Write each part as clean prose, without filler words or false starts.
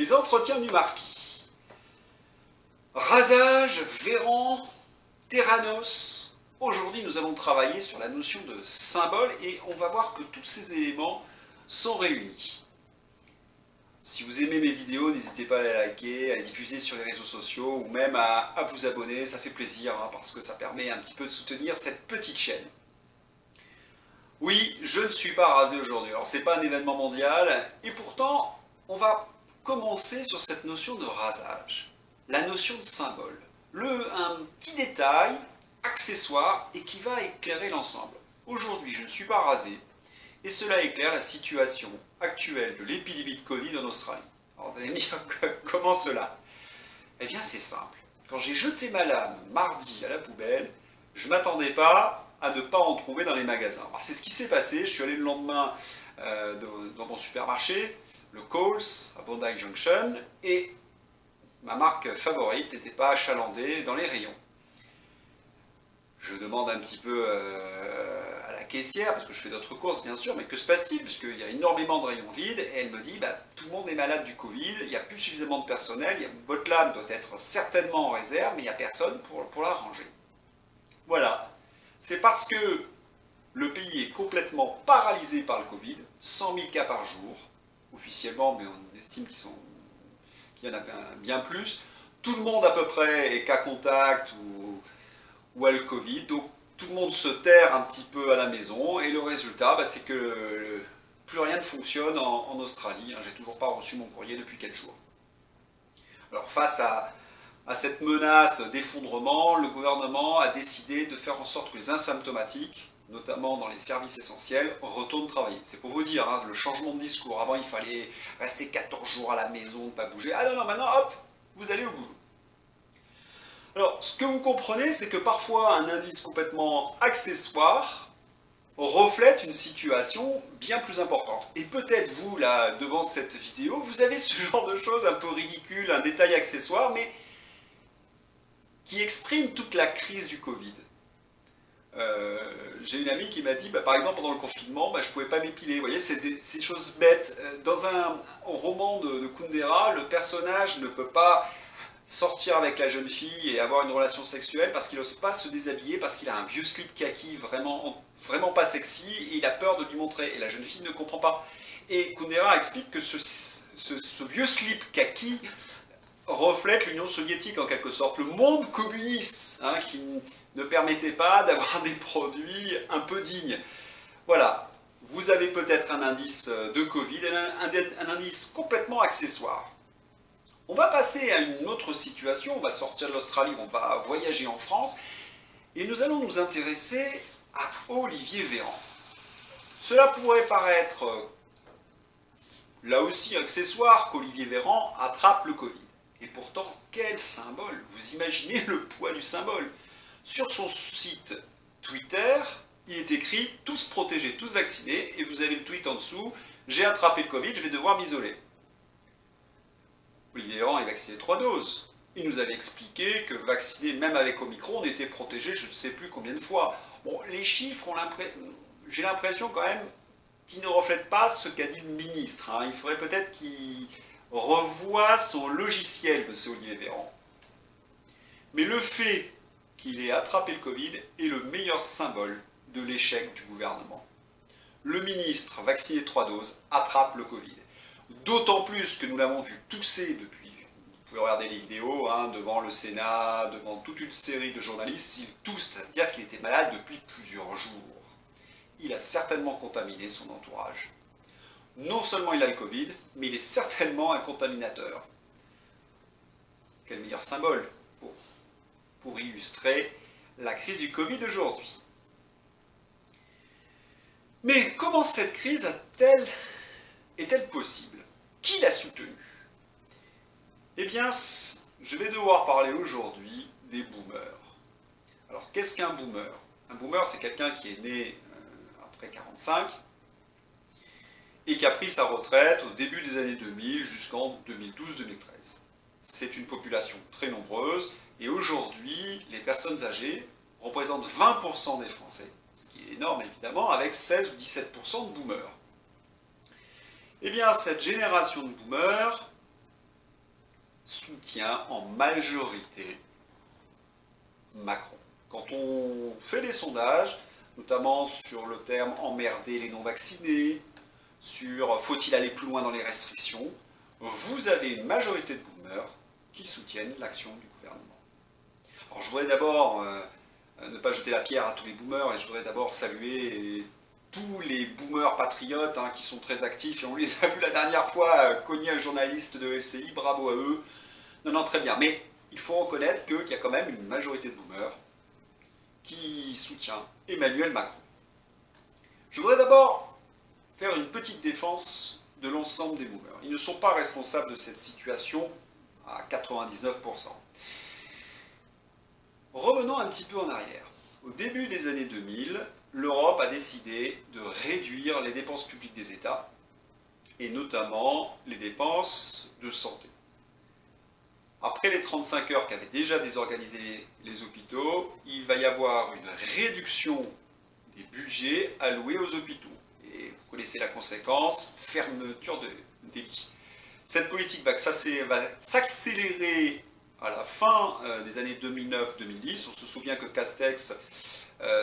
Les entretiens du marquis. Rasage, Véran, Terranos. Aujourd'hui, nous allons travailler sur la notion de symbole et on va voir que tous ces éléments sont réunis. Si vous aimez mes vidéos, n'hésitez pas à les liker, à les diffuser sur les réseaux sociaux ou même à vous abonner, ça fait plaisir parce que ça permet un petit peu de soutenir cette petite chaîne. Oui, je ne suis pas rasé aujourd'hui, alors c'est pas un événement mondial et pourtant on va commencer sur cette notion de rasage, la notion de symbole, un petit détail, accessoire et qui va éclairer l'ensemble. Aujourd'hui je ne suis pas rasé et cela éclaire la situation actuelle de l'épidémie de Covid en Australie. Alors vous allez me dire comment cela? Eh bien c'est simple, quand j'ai jeté ma lame mardi à la poubelle, je ne m'attendais pas à ne pas en trouver dans les magasins. Alors c'est ce qui s'est passé, je suis allé le lendemain dans mon supermarché, le Coles à Bondi Junction, et ma marque favorite n'était pas achalandée dans les rayons. Je demande un petit peu à la caissière, parce que je fais d'autres courses bien sûr, mais que se passe-t-il? Puisqu'il y a énormément de rayons vides, et elle me dit, tout le monde est malade du Covid, il n'y a plus suffisamment de personnel, votre lame doit être certainement en réserve, mais il n'y a personne pour la ranger. Voilà. C'est parce que le pays est complètement paralysé par le Covid, 100 000 cas par jour, officiellement, mais on estime qu'il y en a bien plus. Tout le monde à peu près est cas contact ou a le Covid, donc tout le monde se terre un petit peu à la maison, et le résultat, c'est que plus rien ne fonctionne en Australie. J'ai toujours pas reçu mon courrier depuis 4 jours. Alors face à cette menace d'effondrement, le gouvernement a décidé de faire en sorte que les asymptomatiques, notamment dans les services essentiels, retournent travailler. C'est pour vous dire, le changement de discours. Avant, il fallait rester 14 jours à la maison, ne pas bouger. Ah non, maintenant, hop, vous allez au boulot. Alors, ce que vous comprenez, c'est que parfois, un indice complètement accessoire reflète une situation bien plus importante. Et peut-être vous, là, devant cette vidéo, vous avez ce genre de choses un peu ridicules, un détail accessoire, mais qui exprime toute la crise du Covid. J'ai une amie qui m'a dit, par exemple, pendant le confinement, je ne pouvais pas m'épiler. Vous voyez, c'est des choses bêtes. Dans un roman de Kundera, le personnage ne peut pas sortir avec la jeune fille et avoir une relation sexuelle parce qu'il n'ose pas se déshabiller, parce qu'il a un vieux slip kaki vraiment pas sexy, et il a peur de lui montrer. Et la jeune fille ne comprend pas. Et Kundera explique que ce vieux slip kaki reflète l'Union soviétique en quelque sorte, le monde communiste, qui ne permettait pas d'avoir des produits un peu dignes. Voilà, vous avez peut-être un indice de Covid, un indice complètement accessoire. On va passer à une autre situation, on va sortir de l'Australie, on va voyager en France, et nous allons nous intéresser à Olivier Véran. Cela pourrait paraître, là aussi accessoire, qu'Olivier Véran attrape le Covid. Et pourtant, quel symbole! Vous imaginez le poids du symbole. Sur son site Twitter, il est écrit « Tous protégés, tous vaccinés » et vous avez le tweet en dessous « J'ai attrapé le Covid, je vais devoir m'isoler ». Olivier Véran est vacciné 3 doses. Il nous avait expliqué que vacciné, même avec Omicron, on était protégé je ne sais plus combien de fois. Bon, les chiffres, j'ai l'impression quand même qu'ils ne reflètent pas ce qu'a dit le ministre. Il faudrait peut-être qu'il revoit son logiciel, M. Olivier Véran. Mais le fait qu'il ait attrapé le Covid est le meilleur symbole de l'échec du gouvernement. Le ministre, vacciné 3 doses, attrape le Covid. D'autant plus que nous l'avons vu tousser depuis, vous pouvez regarder les vidéos, devant le Sénat, devant toute une série de journalistes, il tousse, c'est-à-dire qu'il était malade depuis plusieurs jours. Il a certainement contaminé son entourage. Non seulement il a le Covid, mais il est certainement un contaminateur. Quel meilleur symbole pour illustrer la crise du Covid aujourd'hui. Mais comment cette crise est-elle possible? Qui l'a soutenue? Eh bien, je vais devoir parler aujourd'hui des boomers. Alors, qu'est-ce qu'un boomer? Un boomer, c'est quelqu'un qui est né après 45, et qui a pris sa retraite au début des années 2000 jusqu'en 2012-2013. C'est une population très nombreuse, et aujourd'hui, les personnes âgées représentent 20% des Français, ce qui est énorme évidemment, avec 16 ou 17% de boomers. Eh bien, cette génération de boomers soutient en majorité Macron. Quand on fait des sondages, notamment sur le terme emmerder les non-vaccinés, sur faut-il aller plus loin dans les restrictions, vous avez une majorité de boomers qui soutiennent l'action du gouvernement. Alors je voudrais d'abord ne pas jeter la pierre à tous les boomers, et je voudrais d'abord saluer tous les boomers patriotes qui sont très actifs, et on les a vus la dernière fois cogner un journaliste de LCI, bravo à eux. Non, non, très bien, mais il faut reconnaître qu'il y a quand même une majorité de boomers qui soutient Emmanuel Macron. Je voudrais d'abord faire une petite défense de l'ensemble des boomers. Ils ne sont pas responsables de cette situation à 99%. Revenons un petit peu en arrière. Au début des années 2000, l'Europe a décidé de réduire les dépenses publiques des États, et notamment les dépenses de santé. Après les 35 heures qu'avaient déjà désorganisé les hôpitaux, il va y avoir une réduction des budgets alloués aux hôpitaux. Et vous connaissez la conséquence, fermeture des lits. Cette politique va s'accélérer à la fin des années 2009-2010. On se souvient que Castex,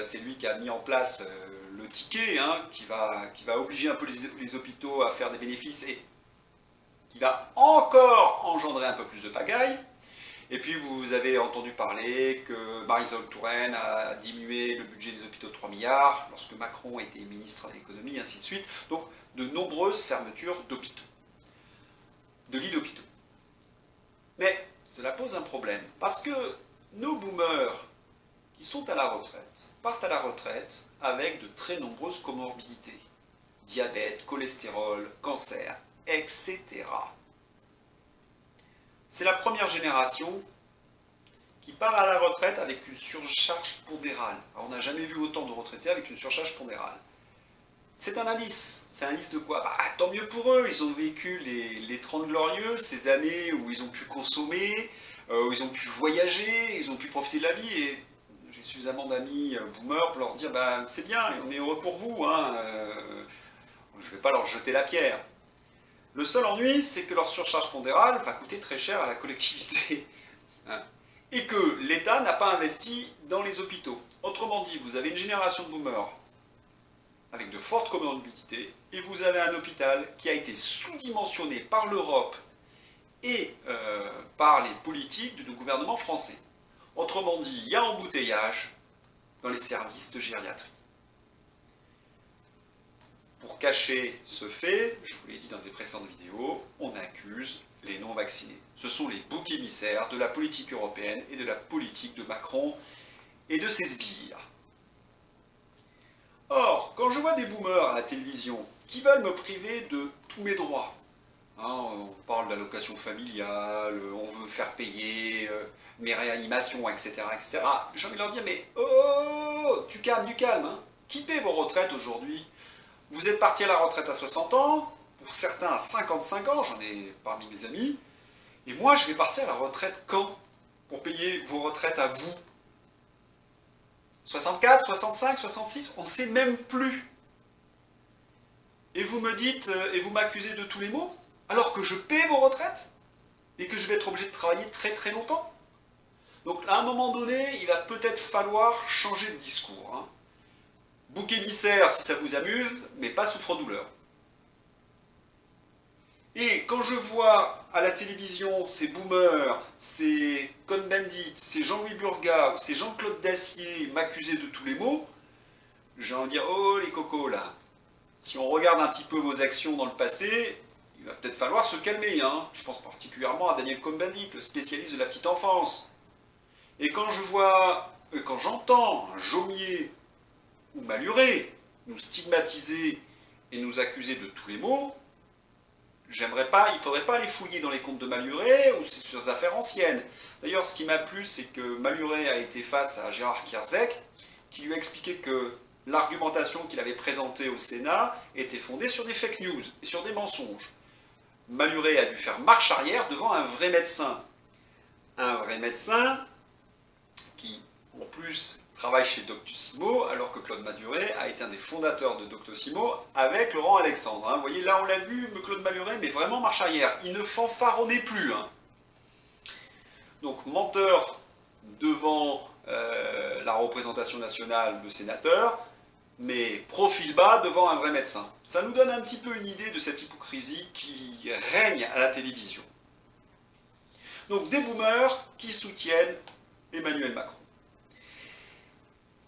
c'est lui qui a mis en place le ticket, qui va obliger un peu les hôpitaux à faire des bénéfices et qui va encore engendrer un peu plus de pagaille. Et puis vous avez entendu parler que Marisol Touraine a diminué le budget des hôpitaux de 3 milliards, lorsque Macron était ministre de l'économie, ainsi de suite. Donc de nombreuses fermetures d'hôpitaux, de lits d'hôpitaux. Mais cela pose un problème, parce que nos boomers qui sont à la retraite partent à la retraite avec de très nombreuses comorbidités. Diabète, cholestérol, cancer, etc. C'est la première génération qui part à la retraite avec une surcharge pondérale. Alors, on n'a jamais vu autant de retraités avec une surcharge pondérale. C'est un indice. C'est un indice de quoi? Tant mieux pour eux, ils ont vécu les 30 glorieux, ces années où ils ont pu consommer, où ils ont pu voyager, ils ont pu profiter de la vie. Et j'ai suffisamment d'amis boomers pour leur dire c'est bien, on est heureux pour vous. Je ne vais pas leur jeter la pierre. Le seul ennui, c'est que leur surcharge pondérale va coûter très cher à la collectivité. Et que l'État n'a pas investi dans les hôpitaux. Autrement dit, vous avez une génération de boomers avec de fortes comorbidités, et vous avez un hôpital qui a été sous-dimensionné par l'Europe et par les politiques du gouvernement français. Autrement dit, il y a embouteillage dans les services de gériatrie. Pour cacher ce fait, je vous l'ai dit dans des précédentes vidéos, on accuse les non-vaccinés. Ce sont les boucs émissaires de la politique européenne et de la politique de Macron et de ses sbires. Or, quand je vois des boomers à la télévision qui veulent me priver de tous mes droits, on parle d'allocation familiale, on veut faire payer mes réanimations, etc., etc., j'ai envie de leur dire, mais du calme, Qui paie vos retraites aujourd'hui? Vous êtes parti à la retraite à 60 ans, pour certains à 55 ans, j'en ai parmi mes amis, et moi je vais partir à la retraite quand? Pour payer vos retraites à vous? 64, 65, 66, on ne sait même plus. Et vous me dites, et vous m'accusez de tous les maux, alors que je paie vos retraites, et que je vais être obligé de travailler très très longtemps. Donc à un moment donné, il va peut-être falloir changer de discours. Bouc émissaire si ça vous amuse, mais pas souffre-douleur. Et quand je vois à la télévision ces boomers, ces Cohn-Bendit, ces Jean-Louis Burga, ces Jean-Claude Dacier m'accuser de tous les maux, j'ai envie de dire, oh les cocos là, si on regarde un petit peu vos actions dans le passé, il va peut-être falloir se calmer. Je pense particulièrement à Daniel Cohn-Bendit, le spécialiste de la petite enfance. Et quand j'entends un Jomier ou Malhuret nous stigmatiser et nous accuser de tous les maux, il ne faudrait pas les fouiller dans les comptes de Malhuret ou sur des affaires anciennes. D'ailleurs, ce qui m'a plu, c'est que Malhuret a été face à Gérard Kierzek, qui lui a expliqué que l'argumentation qu'il avait présentée au Sénat était fondée sur des fake news et sur des mensonges. Malhuret a dû faire marche arrière devant un vrai médecin. Un vrai médecin qui, en plus, travaille chez Doctissimo, alors que Claude Malhuret a été un des fondateurs de Doctissimo avec Laurent Alexandre. Vous voyez, là on l'a vu, Claude Malhuret, mais vraiment marche arrière. Il ne fanfaronnait plus. Donc menteur devant la représentation nationale de sénateur, mais profil bas devant un vrai médecin. Ça nous donne un petit peu une idée de cette hypocrisie qui règne à la télévision. Donc des boomers qui soutiennent Emmanuel Macron.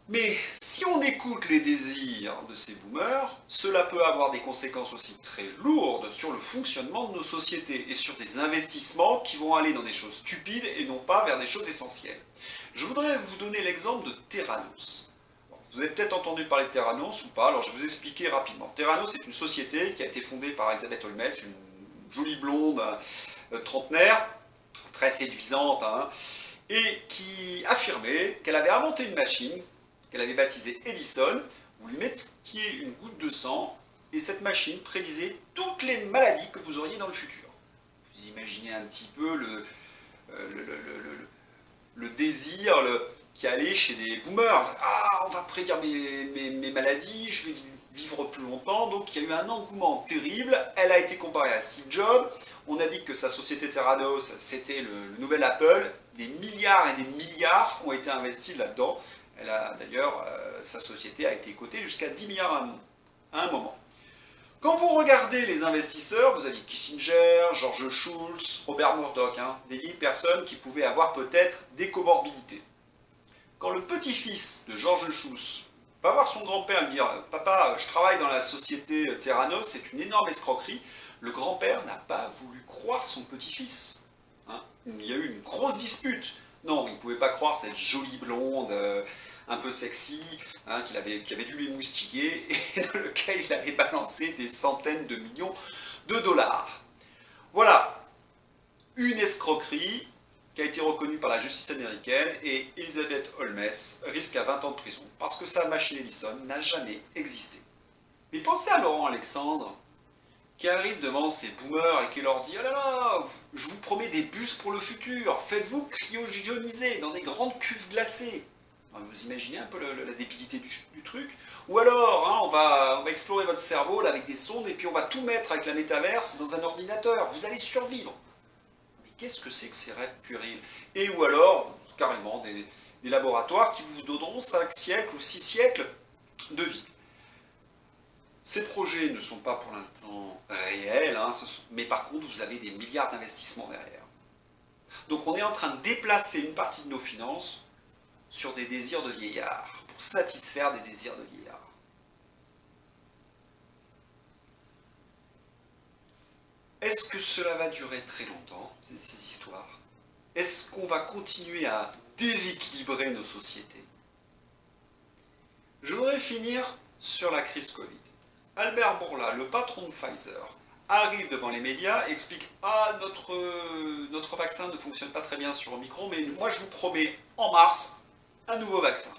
Mais si on écoute les désirs de ces boomers, cela peut avoir des conséquences aussi très lourdes sur le fonctionnement de nos sociétés et sur des investissements qui vont aller dans des choses stupides et non pas vers des choses essentielles. Je voudrais vous donner l'exemple de Theranos. Vous avez peut-être entendu parler de Theranos ou pas, alors je vais vous expliquer rapidement. Theranos est une société qui a été fondée par Elisabeth Holmes, une jolie blonde trentenaire, très séduisante, hein, et qui affirmait qu'elle avait inventé une machine qu'elle avait baptisée Edison. Vous lui mettiez une goutte de sang et cette machine prédisait toutes les maladies que vous auriez dans le futur. Vous imaginez un petit peu le désir qui allait chez des boomers. Ah, on va prédire mes maladies, je vais vivre plus longtemps. Donc il y a eu un engouement terrible. Elle a été comparée à Steve Jobs. On a dit que sa société Theranos, c'était le nouvel Apple. Des milliards et des milliards ont été investis là-dedans. Elle a d'ailleurs, sa société a été cotée jusqu'à 10 milliards à un moment. Quand vous regardez les investisseurs, vous avez Kissinger, George Shultz, Robert Murdoch, hein, des personnes qui pouvaient avoir peut-être des comorbidités. Quand le petit-fils de George Shultz va voir son grand-père et lui dire « Papa, je travaille dans la société Theranos, c'est une énorme escroquerie », le grand-père n'a pas voulu croire son petit-fils. Hein. Il y a eu une grosse dispute. Non, il ne pouvait pas croire cette jolie blonde, un peu sexy, hein, qui avait dû l'émoustiller et dans lequel il avait balancé des centaines de millions de dollars. Voilà, une escroquerie qui a été reconnue par la justice américaine et Elizabeth Holmes risque à 20 ans de prison parce que sa machine Edison n'a jamais existé. Mais pensez à Laurent Alexandre qui arrive devant ces boomers et qui leur dit « Ah là là, je vous promets des bus pour le futur, faites-vous cryogéniser dans des grandes cuves glacées. » Vous imaginez un peu la débilité du truc. Ou alors, hein, on va explorer votre cerveau là, avec des sondes et puis on va tout mettre avec la métaverse dans un ordinateur. Vous allez survivre. Mais qu'est-ce que c'est que ces rêves puérils? Et ou alors, carrément, des laboratoires qui vous donneront 5 siècles ou 6 siècles de vie. Ces projets ne sont pas pour l'instant réels, hein, mais par contre, vous avez des milliards d'investissements derrière. Donc on est en train de déplacer une partie de nos finances sur des désirs de vieillards, pour satisfaire des désirs de vieillards. Est-ce que cela va durer très longtemps, ces histoires? Est-ce qu'on va continuer à déséquilibrer nos sociétés? Je voudrais finir sur la crise Covid. Albert Bourla, le patron de Pfizer, arrive devant les médias et explique « Ah, notre vaccin ne fonctionne pas très bien sur Omicron, mais moi je vous promets, en mars, un nouveau vaccin. »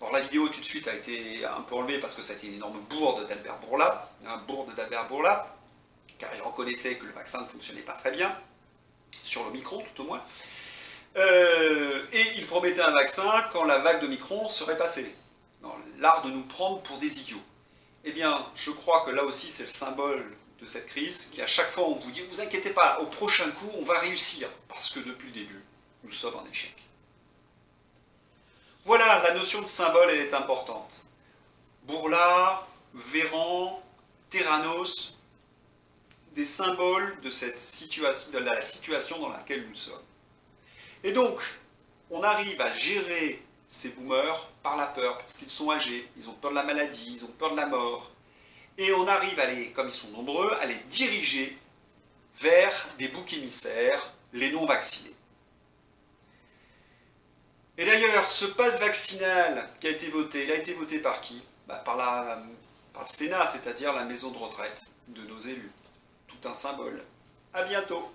Alors la vidéo tout de suite a été un peu enlevée parce que ça a été une énorme bourde d'Albert Bourla, car il reconnaissait que le vaccin ne fonctionnait pas très bien, sur l'Omicron tout au moins, et il promettait un vaccin quand la vague d'Omicron serait passée. L'art de nous prendre pour des idiots. Eh bien, je crois que là aussi c'est le symbole de cette crise, qui à chaque fois on vous dit « Vous inquiétez pas, au prochain coup on va réussir », parce que depuis le début, nous sommes en échec. Voilà, la notion de symbole, elle est importante. Bourla, Véran, Theranos, des symboles de la situation dans laquelle nous sommes. Et donc, on arrive à gérer ces boomers par la peur, parce qu'ils sont âgés, ils ont peur de la maladie, ils ont peur de la mort. Et on arrive à comme ils sont nombreux, à les diriger vers des boucs émissaires, les non-vaccinés. Et d'ailleurs, ce pass vaccinal qui a été voté, il a été voté par qui? Par le Sénat, c'est-à-dire la maison de retraite de nos élus. Tout un symbole. À bientôt.